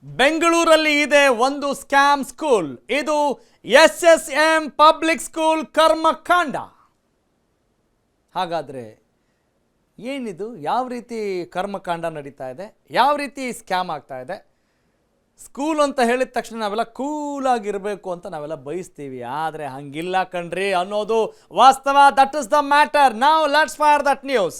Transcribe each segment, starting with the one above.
ಬೆಂಗಳೂರಲ್ಲಿ ಇದೆ ಒಂದು ಸ್ಕ್ಯಾಮ್ ಸ್ಕೂಲ್. ಇದು SSM ಪಬ್ಲಿಕ್ ಸ್ಕೂಲ್ ಕರ್ಮಕಾಂಡ. ಹಾಗಾದ್ರೆ ಏನಿದು? ಯಾವ ರೀತಿ ಕರ್ಮಕಾಂಡ ನಡೀತಾ ಇದೆ? ಯಾವ ರೀತಿ ಸ್ಕ್ಯಾಮ್ ಆಗ್ತಾ ಇದೆ? ಸ್ಕೂಲ್ ಅಂತ ಹೇಳಿದ ತಕ್ಷಣ ನಾವೆಲ್ಲ ಕೂಲಾಗಿರಬೇಕು ಅಂತ ನಾವೆಲ್ಲ ಬಯಸ್ತೀವಿ, ಆದರೆ ಹಂಗಿಲ್ಲ ಕಣ್ರಿ ಅನ್ನೋದು ವಾಸ್ತವ. That is the matter. ನಾವು ಲೆಟ್ಸ್ ಫೈರ್ ದಟ್ ನ್ಯೂಸ್.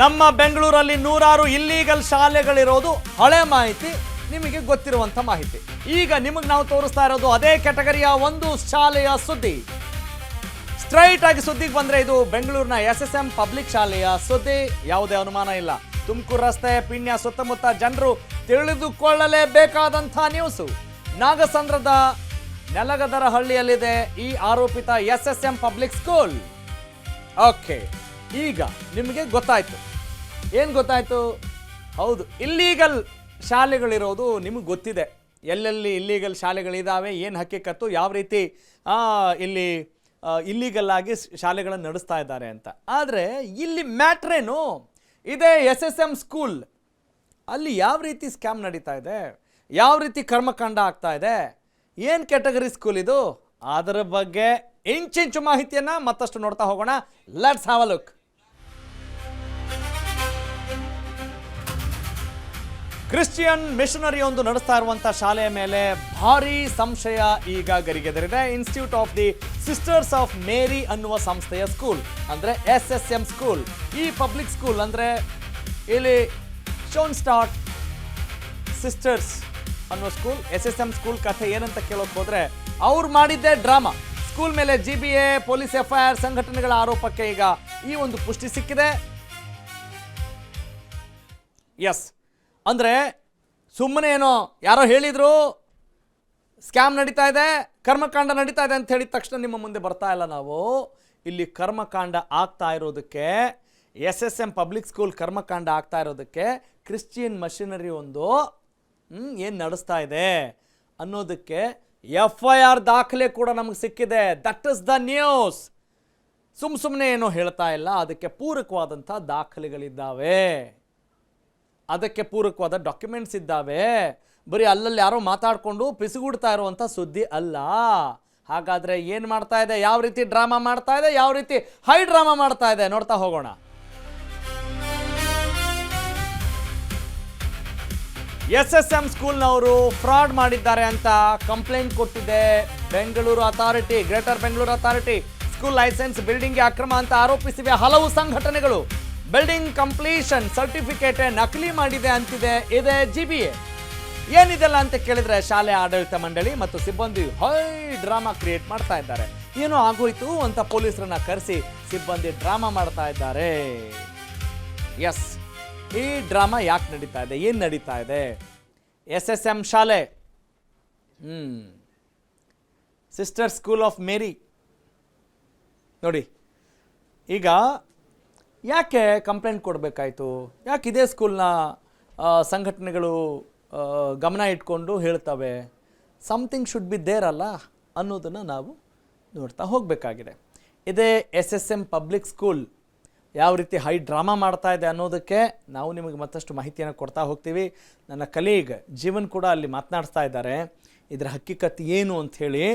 ನಮ್ಮ ಬೆಂಗಳೂರಲ್ಲಿ ನೂರಾರು ಇಲ್ಲೀಗಲ್ ಶಾಲೆಗಳಿರೋದು ಹಳೆ ಮಾಹಿತಿ, ನಿಮಗೆ ಗೊತ್ತಿರುವಂಥ ಮಾಹಿತಿ. ಈಗ ನಿಮಗೆ ನಾವು ತೋರಿಸ್ತಾ ಇರೋದು ಅದೇ ಕ್ಯಾಟಗರಿಯ ಒಂದು ಶಾಲೆಯ ಸುದ್ದಿ. ಸ್ಟ್ರೈಟ್ ಆಗಿ ಸುದ್ದಿಗೆ ಬಂದರೆ ಇದು ಬೆಂಗಳೂರಿನ SSM ಪಬ್ಲಿಕ್ ಶಾಲೆಯ ಸುದ್ದಿ, ಯಾವುದೇ ಅನುಮಾನ ಇಲ್ಲ. ತುಮಕೂರು ರಸ್ತೆ, ಪಿಣ್ಯ ಸುತ್ತಮುತ್ತ ಜನರು ತಿಳಿದುಕೊಳ್ಳಲೇಬೇಕಾದಂಥ ನ್ಯೂಸು. ನಾಗಸಂದ್ರದ ನೆಲಗದರ ಹಳ್ಳಿಯಲ್ಲಿದೆ ಈ ಆರೋಪಿತ SSM ಪಬ್ಲಿಕ್ ಸ್ಕೂಲ್. ಓಕೆ, ಈಗ ನಿಮಗೆ ಗೊತ್ತಾಯ್ತು. ಏನು ಗೊತ್ತಾಯ್ತು? ಹೌದು, ಇಲ್ಲೀಗಲ್ ಶಾಲೆಗಳಿರೋದು ನಿಮಗೆ ಗೊತ್ತಿದೆ. ಎಲ್ಲೆಲ್ಲಿ ಇಲ್ಲೀಗಲ್ ಶಾಲೆಗಳಿದ್ದಾವೆ, ಏನು ಹಕ್ಕಿಕತ್ತು, ಯಾವ ರೀತಿ ಇಲ್ಲಿ ಇಲ್ಲೀಗಲ್ ಆಗಿ ಶಾಲೆಗಳನ್ನು ನಡೆಸ್ತಾ ಇದ್ದಾರೆ ಅಂತ. ಆದರೆ ಇಲ್ಲಿ ಮ್ಯಾಟ್ರೇನು ಇದೇ SSM ಸ್ಕೂಲ್ ಅಲ್ಲಿ ಯಾವ ರೀತಿ ಸ್ಕ್ಯಾಮ್ ನಡೀತಾ ಇದೆ, ಯಾವ ರೀತಿ ಕರ್ಮಕಾಂಡ ಆಗ್ತಾ ಇದೆ, ಏನು ಕ್ಯಾಟಗರಿ ಸ್ಕೂಲ್ ಇದು, ಅದರ ಬಗ್ಗೆ ಇಂಚಿಂಚು ಮಾಹಿತಿಯನ್ನು ಮತ್ತಷ್ಟು ನೋಡ್ತಾ ಹೋಗೋಣ. Let's have a look. Christian missionary ಒಂದು ನಡೆಸ್ತಾ ಇರುವಂಥ ಶಾಲೆಯ ಮೇಲೆ ಭಾರೀ ಸಂಶಯ ಈಗ ಗರಿಗೆದರಿದೆ. Institute of the sisters of Mary ಅನ್ನುವ ಸಂಸ್ಥೆಯ ಸ್ಕೂಲ್ ಅಂದರೆ SSM ಸ್ಕೂಲ್. ಈ ಪಬ್ಲಿಕ್ ಸ್ಕೂಲ್ ಅಂದರೆ ಇಲ್ಲಿ ಶೋನ್ ಸ್ಟಾರ್ಟ್ ಸಿಸ್ಟರ್ಸ್ ಅನ್ನೋ ಸ್ಕೂಲ್. SSM ಸ್ಕೂಲ್ ಕಥೆ ಏನಂತ ಕೇಳೋಕೆ ಹೋದರೆ ಅವ್ರು ಮಾಡಿದ್ದೇ ಡ್ರಾಮಾ. ಸ್ಕೂಲ್ ಮೇಲೆ GBA, ಪೊಲೀಸ್ FIR, ಸಂಘಟನೆಗಳ ಆರೋಪಕ್ಕೆ ಈಗ ಈ ಒಂದು ಪುಷ್ಟಿ ಸಿಕ್ಕಿದೆ. ಎಸ್, ಅಂದರೆ ಸುಮ್ಮನೆ ಏನೋ ಯಾರೋ ಹೇಳಿದರು ಸ್ಕ್ಯಾಮ್ ನಡೀತಾ ಇದೆ, ಕರ್ಮಕಾಂಡ ನಡೀತಾ ಇದೆ ಅಂತ ಹೇಳಿದ ತಕ್ಷಣ ನಿಮ್ಮ ಮುಂದೆ ಬರ್ತಾ ಇಲ್ಲ ನಾವು. ಇಲ್ಲಿ ಕರ್ಮಕಾಂಡ ಆಗ್ತಾ ಇರೋದಕ್ಕೆ, SSM ಪಬ್ಲಿಕ್ ಸ್ಕೂಲ್ ಕರ್ಮಕಾಂಡ ಆಗ್ತಾ ಇರೋದಕ್ಕೆ ಕ್ರಿಶ್ಚಿಯನ್ ಮಿಷನರಿ ಒಂದು ಏನು ನಡೆಸ್ತಾ ಇದೆ ಅನ್ನೋದಕ್ಕೆ FIR ದಾಖಲೆ ಕೂಡ ನಮಗೆ ಸಿಕ್ಕಿದೆ. That is the news. ಸುಮ್ಮನೆ ಏನೋ ಹೇಳ್ತಾ ಇಲ್ಲ, ಅದಕ್ಕೆ ಪೂರಕವಾದಂಥ ದಾಖಲೆಗಳಿದ್ದಾವೆ, ಅದಕ್ಕೆ ಪೂರಕವಾದ ಡಾಕ್ಯುಮೆಂಟ್ಸ್ ಇದ್ದಾವೆ. ಬರೀ ಅಲ್ಲಲ್ಲಿ ಯಾರೋ ಮಾತಾಡಿಕೊಂಡು ಪಿಸುಗುಡ್ತಾ ಇರುವಂಥ ಸುದ್ದಿ ಅಲ್ಲ. ಹಾಗಾದರೆ ಏನು ಮಾಡ್ತಾ ಇದೆ, ಯಾವ ರೀತಿ ಡ್ರಾಮಾ ಮಾಡ್ತಾ ಇದೆ, ಯಾವ ರೀತಿ ಹೈ ಡ್ರಾಮಾ ಮಾಡ್ತಾ ಇದೆ ನೋಡ್ತಾ ಹೋಗೋಣ. SSM ಸ್ಕೂಲ್ನವರು ಫ್ರಾಡ್ ಮಾಡಿದ್ದಾರೆ ಅಂತ ಕಂಪ್ಲೇಂಟ್ ಕೊಟ್ಟಿದೆ Bengaluru authority, greater Bengaluru authority. School licence ಬಿಲ್ಡಿಂಗ್ಗೆ ಅಕ್ರಮ ಅಂತ ಆರೋಪಿಸಿವೆ ಹಲವು ಸಂಘಟನೆಗಳು. ಬಿಲ್ಡಿಂಗ್ ಕಂಪ್ಲೀಷನ್ ಸರ್ಟಿಫಿಕೇಟ್ ನಕಲಿ ಮಾಡಿದೆ ಅಂತಿದೆ ಇದೆ GBA. ಏನಿದೆಲ್ಲ ಅಂತ ಕೇಳಿದ್ರೆ ಶಾಲೆ ಆಡಳಿತ ಮಂಡಳಿ ಮತ್ತು ಸಿಬ್ಬಂದಿ ಹೈ ಡ್ರಾಮಾ ಕ್ರಿಯೇಟ್ ಮಾಡ್ತಾ ಇದ್ದಾರೆ. ಏನೋ ಆಗೋಯ್ತು ಅಂತ ಪೊಲೀಸರನ್ನ ಕರೆಸಿ ಸಿಬ್ಬಂದಿ ಡ್ರಾಮಾ ಮಾಡ್ತಾ ಇದ್ದಾರೆ. ಎಸ್, ಈ ಡ್ರಾಮಾ ಯಾಕೆ ನಡೀತಾ ಇದೆ, ಏನು ನಡೀತಾ ಇದೆ? SSM ಶಾಲೆ, ಸಿಸ್ಟರ್ ಸ್ಕೂಲ್ ಆಫ್ ಮೇರಿ ನೋಡಿ. ಈಗ ಯಾಕೆ ಕಂಪ್ಲೇಂಟ್ ಕೊಡಬೇಕಾಯ್ತು? ಯಾಕೆ ಇದೇ ಸ್ಕೂಲ್ನ ಸಂಘಟನೆಗಳು ಗಮನ ಇಟ್ಕೊಂಡು ಹೇಳ್ತವೆ? ಸಮಥಿಂಗ್ ಶುಡ್ ಬಿ ದೇರ್ ಅಲ್ಲ ಅನ್ನೋದನ್ನು ನಾವು ನೋಡ್ತಾ ಹೋಗಬೇಕಾಗಿದೆ. ಇದೇ SSM ಪಬ್ಲಿಕ್ ಸ್ಕೂಲ್ ಯಾವ ರೀತಿ ಹೈ ಡ್ರಾಮಾ ಮಾಡ್ತಾ ಇದೆ ಅನ್ನೋದಕ್ಕೆ ನಾವು ನಿಮಗೆ ಮತ್ತಷ್ಟು ಮಾಹಿತಿಯನ್ನು ಕೊಡ್ತಾ ಹೋಗ್ತೀವಿ. ನನ್ನ ಕಲೀಗ್ ಜೀವನ್ ಕೂಡ ಅಲ್ಲಿ ಮಾತನಾಡಿಸ್ತಾ ಇದ್ದಾರೆ. ಇದರ ಹಕ್ಕಿಕತ್ತು ಏನು ಅಂಥೇಳಿ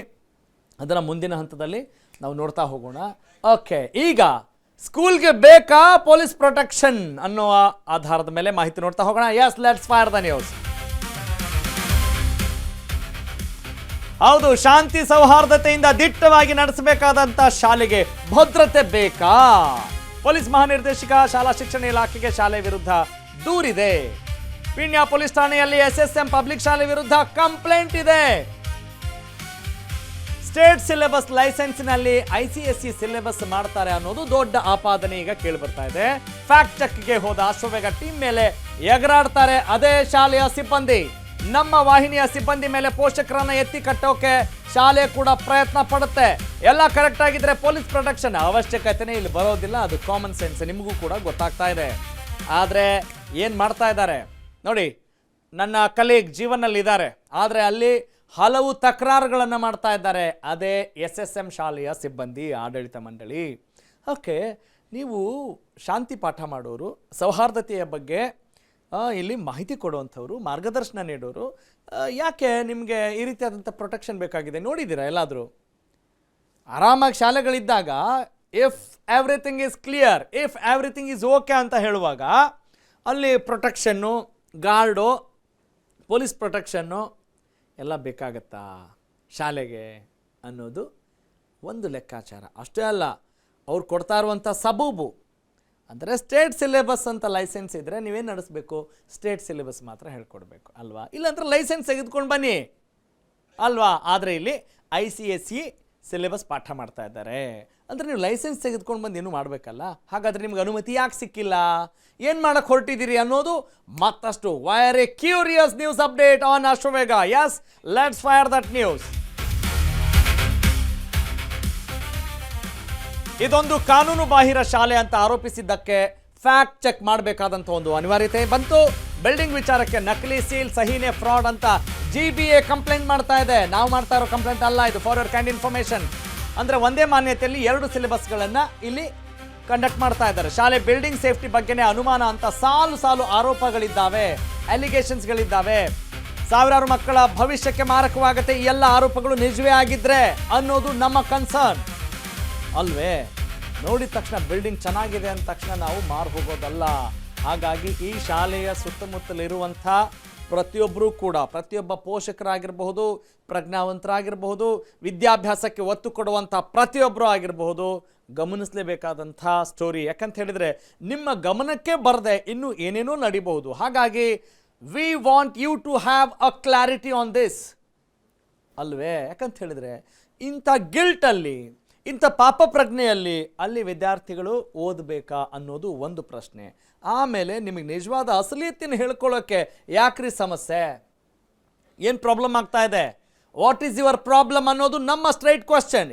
ಅದನ್ನು ಮುಂದಿನ ಹಂತದಲ್ಲಿ ನಾವು ನೋಡ್ತಾ ಹೋಗೋಣ. ಓಕೆ, ಈಗ ಸ್ಕೂಲ್ಗೆ ಬೇಕಾ ಪೊಲೀಸ್ ಪ್ರೊಟೆಕ್ಷನ್ ಅನ್ನುವ ಆಧಾರದ ಮೇಲೆ ಮಾಹಿತಿ ನೋಡ್ತಾ ಹೋಗೋಣ. Yes, let's fire the news. ಹೌದು, ಶಾಂತಿ ಸೌಹಾರ್ದತೆಯಿಂದ ದಿಟ್ಟವಾಗಿ ನಡೆಸಬೇಕಾದಂಥ ಶಾಲೆಗೆ ಭದ್ರತೆ ಬೇಕಾ? ಪೊಲೀಸ್ ಮಹಾನಿರ್ದೇಶಕ ಶಾಲಾ ಶಿಕ್ಷಣ ಇಲಾಖೆಗೆ ಶಾಲೆ ವಿರುದ್ಧ ದೂರಿದೆ. ಪಿಣ್ಯ ಪೊಲೀಸ್ ಠಾಣೆಯಲ್ಲಿ SSM ಪಬ್ಲಿಕ್ ಶಾಲೆ ವಿರುದ್ಧ ಕಂಪ್ಲೇಂಟ್ ಇದೆ. ಸ್ಟೇಟ್ ಸಿಲೆಬಸ್ ಲೈಸೆನ್ಸ್ನಲ್ಲಿ ICSE ಸಿಲೆಬಸ್ ಮಾಡ್ತಾರೆ ಅನ್ನೋದು ದೊಡ್ಡ ಆಪಾದನೆ ಈಗ ಕೇಳಿಬರ್ತಾ ಇದೆ. ಫ್ಯಾಕ್ಟ್ ಚೆಕ್ಗೆ ಹೋದ ಅಶ್ವವೇಗ ಟೀಮ್ ಮೇಲೆ ಎಗರಾಡ್ತಾರೆ ಅದೇ ಶಾಲೆಯ ಸಿಬ್ಬಂದಿ. ನಮ್ಮ ವಾಹಿನಿಯ ಸಿಬ್ಬಂದಿ ಮೇಲೆ ಪೋಷಕರನ್ನ ಎತ್ತಿ ಕಟ್ಟೋಕೆ ಶಾಲೆ ಕೂಡ ಪ್ರಯತ್ನ ಪಡುತ್ತೆ. ಎಲ್ಲ ಕರೆಕ್ಟ್ ಆಗಿದ್ರೆ ಪೊಲೀಸ್ ಪ್ರೊಟೆಕ್ಷನ್ ಅವಶ್ಯಕತೆನೇ ಇಲ್ಲಿ ಬರೋದಿಲ್ಲ. ಅದು ಕಾಮನ್ ಸೆನ್ಸ್, ನಿಮಗೂ ಕೂಡ ಗೊತ್ತಾಗ್ತಾ ಇದೆ. ಆದರೆ ಏನು ಮಾಡ್ತಾ ಇದ್ದಾರೆ ನೋಡಿ, ನನ್ನ ಕಲೀಗ್ ಜೀವನಲ್ಲಿ ಇದ್ದಾರೆ, ಆದರೆ ಅಲ್ಲಿ ಹಲವು ತಕರಾರುಗಳನ್ನು ಮಾಡ್ತಾ ಇದ್ದಾರೆ ಅದೇ SSM ಶಾಲೆಯ ಸಿಬ್ಬಂದಿ, ಆಡಳಿತ ಮಂಡಳಿ. ಓಕೆ, ನೀವು ಶಾಂತಿ ಪಾಠ ಮಾಡೋರು, ಸೌಹಾರ್ದತೆಯ ಬಗ್ಗೆ ಇಲ್ಲಿ ಮಾಹಿತಿ ಕೊಡುವಂಥವ್ರು, ಮಾರ್ಗದರ್ಶನ ನೀಡೋರು, ಯಾಕೆ ನಿಮಗೆ ಈ ರೀತಿಯಾದಂಥ ಪ್ರೊಟೆಕ್ಷನ್ ಬೇಕಾಗಿದೆ? ನೋಡಿದ್ದೀರಾ ಎಲ್ಲಾದರೂ? ಆರಾಮಾಗಿ ಶಾಲೆಗಳಿದ್ದಾಗ if everything is clear, if everything is okay ಅಂತ ಹೇಳುವಾಗ ಅಲ್ಲಿ ಪ್ರೊಟೆಕ್ಷನ್ನು, ಗಾರ್ಡು, ಪೊಲೀಸ್ ಪ್ರೊಟೆಕ್ಷನ್ನು ಎಲ್ಲ ಬೇಕಾಗತ್ತಾ ಶಾಲೆಗೆ ಅನ್ನೋದು ಒಂದು ಲೆಕ್ಕಾಚಾರ. ಅಷ್ಟೇ ಅಲ್ಲ, ಅವ್ರು ಕೊಡ್ತಾ ಇರುವಂಥ ಸಬೂಬು ಅಂದರೆ ಸ್ಟೇಟ್ ಸಿಲೆಬಸ್ ಅಂತ ಲೈಸೆನ್ಸ್ ಇದ್ದರೆ ನೀವೇನು ನಡೆಸಬೇಕು? ಸ್ಟೇಟ್ ಸಿಲೆಬಸ್ ಮಾತ್ರ ಹೇಳ್ಕೊಡ್ಬೇಕು ಅಲ್ವಾ? ಇಲ್ಲಾಂದ್ರೆ ಲೈಸೆನ್ಸ್ ತೆಗೆದುಕೊಂಡು ಬನ್ನಿ ಅಲ್ವಾ? ಆದರೆ ಇಲ್ಲಿ ICSE ಸಿಲೆಬಸ್ ಪಾಠ ಮಾಡ್ತಾ ಇದ್ದಾರೆ ಅಂದರೆ ನೀವು ಲೈಸೆನ್ಸ್ ತೆಗೆದುಕೊಂಡು ಬಂದು ಏನು ಮಾಡಬೇಕಲ್ಲ. ಹಾಗಾದರೆ ನಿಮ್ಗೆ ಅನುಮತಿ ಯಾಕೆ ಸಿಕ್ಕಿಲ್ಲ? ಏನು ಮಾಡಕ್ಕೆ ಹೊರಟಿದ್ದೀರಿ ಅನ್ನೋದು ಮತ್ತಷ್ಟು very curious news update on Ashwavega. Yes, let's fire that news. ಇದೊಂದು ಕಾನೂನು ಬಾಹಿರ ಶಾಲೆ ಅಂತ ಆರೋಪಿಸಿದ್ದಕ್ಕೆ ಫ್ಯಾಕ್ಟ್ ಚೆಕ್ ಮಾಡಬೇಕಾದಂಥ ಒಂದು ಅನಿವಾರ್ಯತೆ ಬಂತು. ಬಿಲ್ಡಿಂಗ್ ವಿಚಾರಕ್ಕೆ ನಕಲಿ ಸೀಲ್, ಸಹಿನೇ ಫ್ರಾಡ್ ಅಂತ GBA ಕಂಪ್ಲೇಂಟ್ ಮಾಡ್ತಾ ಇದೆ. ನಾವು ಮಾಡ್ತಾ ಇರೋ ಕಂಪ್ಲೇಂಟ್ ಅಲ್ಲ ಇದು, ಫಾರ್ ಯುವರ್ ಕೈಂಡ್ ಇನ್ಫಾರ್ಮೇಷನ್. ಅಂದರೆ ಒಂದೇ ಮಾನ್ಯತೆಯಲ್ಲಿ 2 ಸಿಲೆಬಸ್ಗಳನ್ನು ಇಲ್ಲಿ ಕಂಡಕ್ಟ್ ಮಾಡ್ತಾ ಇದ್ದಾರೆ. ಶಾಲೆ ಬಿಲ್ಡಿಂಗ್ ಸೇಫ್ಟಿ ಬಗ್ಗೆನೇ ಅನುಮಾನ ಅಂತ ಸಾಲು ಸಾಲು ಆರೋಪಗಳಿದ್ದಾವೆ, ಅಲಿಗೇಷನ್ಸ್ಗಳಿದ್ದಾವೆ. ಸಾವಿರಾರು ಮಕ್ಕಳ ಭವಿಷ್ಯಕ್ಕೆ ಮಾರಕವಾಗುತ್ತೆ ಈ ಎಲ್ಲ ಆರೋಪಗಳು ನಿಜವೇ ಆಗಿದ್ರೆ ಅನ್ನೋದು ನಮ್ಮ ಕನ್ಸರ್ನ್ ಅಲ್ವೇ? ನೋಡಿದ ತಕ್ಷಣ ಬಿಲ್ಡಿಂಗ್ ಚೆನ್ನಾಗಿದೆ ಅಂದ ತಕ್ಷಣ ನಾವು ಮಾರು ಹೋಗೋದಲ್ಲ. ಹಾಗಾಗಿ ಈ ಶಾಲೆಯ ಸುತ್ತಮುತ್ತಲಿರುವಂಥ ಪ್ರತಿಯೊಬ್ಬರೂ ಕೂಡ, ಪ್ರತಿಯೊಬ್ಬ ಪೋಷಕರಾಗಿರಬಹುದು, ಪ್ರಜ್ಞಾವಂತರಾಗಿರಬಹುದು, ವಿದ್ಯಾಭ್ಯಾಸಕ್ಕೆ ಒತ್ತು ಕೊಡುವಂಥ ಪ್ರತಿಯೊಬ್ಬರು ಆಗಿರಬಹುದು, ಗಮನಿಸಲೇಬೇಕಾದಂಥ ಸ್ಟೋರಿ. ಯಾಕಂತ ಹೇಳಿದರೆ ನಿಮ್ಮ ಗಮನಕ್ಕೆ ಬರದೆ ಇನ್ನೂ ಏನೇನೋ ನಡಿಬಹುದು. ಹಾಗಾಗಿ we want you to have a clarity on this ಅಲ್ವೇ? ಯಾಕಂತ ಹೇಳಿದರೆ ಇಂಥ ಗಿಲ್ಟಲ್ಲಿ, ಇಂಥ ಪಾಪ ಪ್ರಜ್ಞೆಯಲ್ಲಿ ಅಲ್ಲಿ ವಿದ್ಯಾರ್ಥಿಗಳು ಓದಬೇಕಾ ಅನ್ನೋದು ಒಂದು ಪ್ರಶ್ನೆ. ಆಮೇಲೆ ನಿಮಗೆ ನಿಜವಾದ ಅಸಲಿಯತ್ತನ್ನು ಹೇಳ್ಕೊಳ್ಳೋಕ್ಕೆ ಯಾಕ್ರಿ ಸಮಸ್ಯೆ? ಏನು ಪ್ರಾಬ್ಲಮ್ ಆಗ್ತಾ ಇದೆ? ವಾಟ್ ಈಸ್ ಯುವರ್ ಪ್ರಾಬ್ಲಮ್ ಅನ್ನೋದು ನಮ್ಮ ಸ್ಟ್ರೈಟ್ ಕ್ವಶನ್.